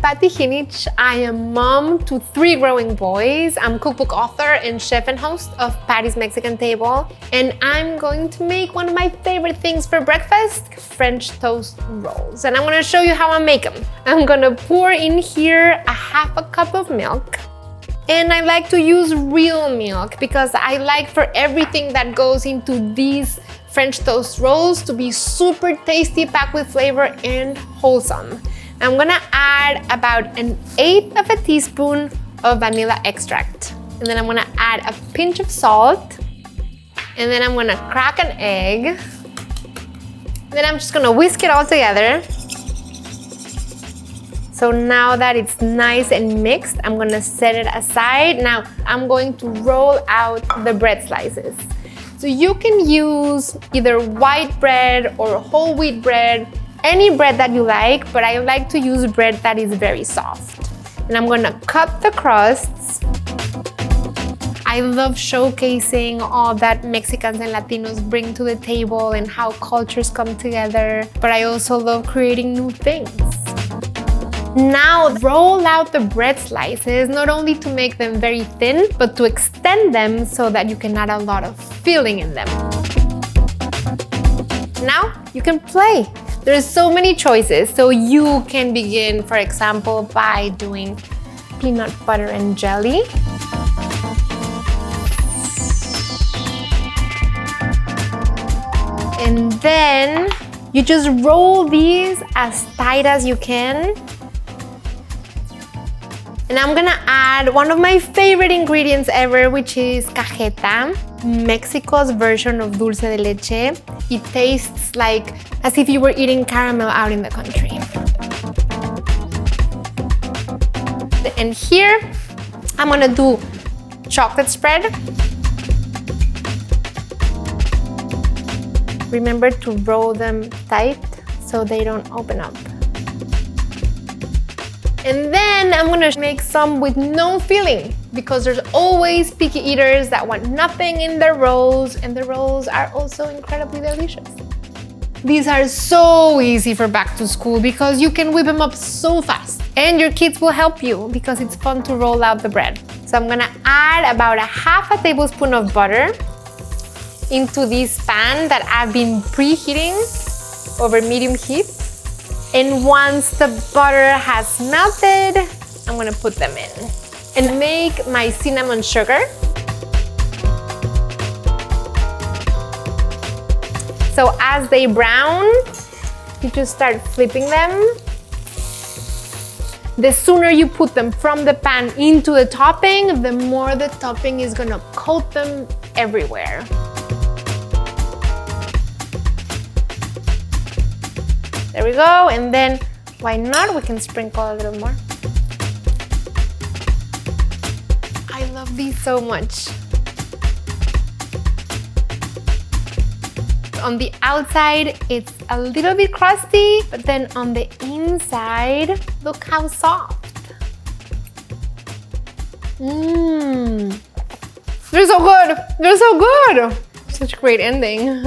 Pati Jinich. I am mom to 3 growing boys. I'm cookbook author and chef and host of Pati's Mexican Table. And I'm going to make one of my favorite things for breakfast, French toast rolls. And I'm gonna show you how I make them. I'm gonna pour in here a half a cup of milk. And I like to use real milk because I like for everything that goes into these French toast rolls to be super tasty, packed with flavor and wholesome. I'm gonna add about 1/8 of a teaspoon of vanilla extract. And then I'm gonna add a pinch of salt. And then I'm gonna crack an egg. Then I'm just gonna whisk it all together. So now that it's nice and mixed, I'm gonna set it aside. Now I'm going to roll out the bread slices. So you can use either white bread or whole wheat bread, any bread that you like, but I like to use bread that is very soft. And I'm gonna cut the crusts. I love showcasing all that Mexicans and Latinos bring to the table and how cultures come together, but I also love creating new things. Now roll out the bread slices, not only to make them very thin, but to extend them so that you can add a lot of filling in them. Now you can play. There's so many choices. So you can begin, for example, by doing peanut butter and jelly. And then you just roll these as tight as you can. And I'm gonna add one of my favorite ingredients ever, which is Cajeta, Mexico's version of dulce de leche. It tastes like as if you were eating caramel out in the country. And here, I'm gonna do chocolate spread. Remember to roll them tight so they don't open up. And then I'm gonna make some with no filling because there's always picky eaters that want nothing in their rolls, and the rolls are also incredibly delicious. These are so easy for back to school because you can whip them up so fast, and your kids will help you because it's fun to roll out the bread. So I'm gonna add about 1/2 tablespoon of butter into this pan that I've been preheating over medium heat. And once the butter has melted, I'm gonna put them in and make my cinnamon sugar. So as they brown, you just start flipping them. The sooner you put them from the pan into the topping, the more the topping is gonna coat them everywhere. There we go, and then why not? We can sprinkle a little more. I love these so much. On the outside, it's a little bit crusty, but then on the inside, look how soft. They're so good. They're so good. Such a great ending.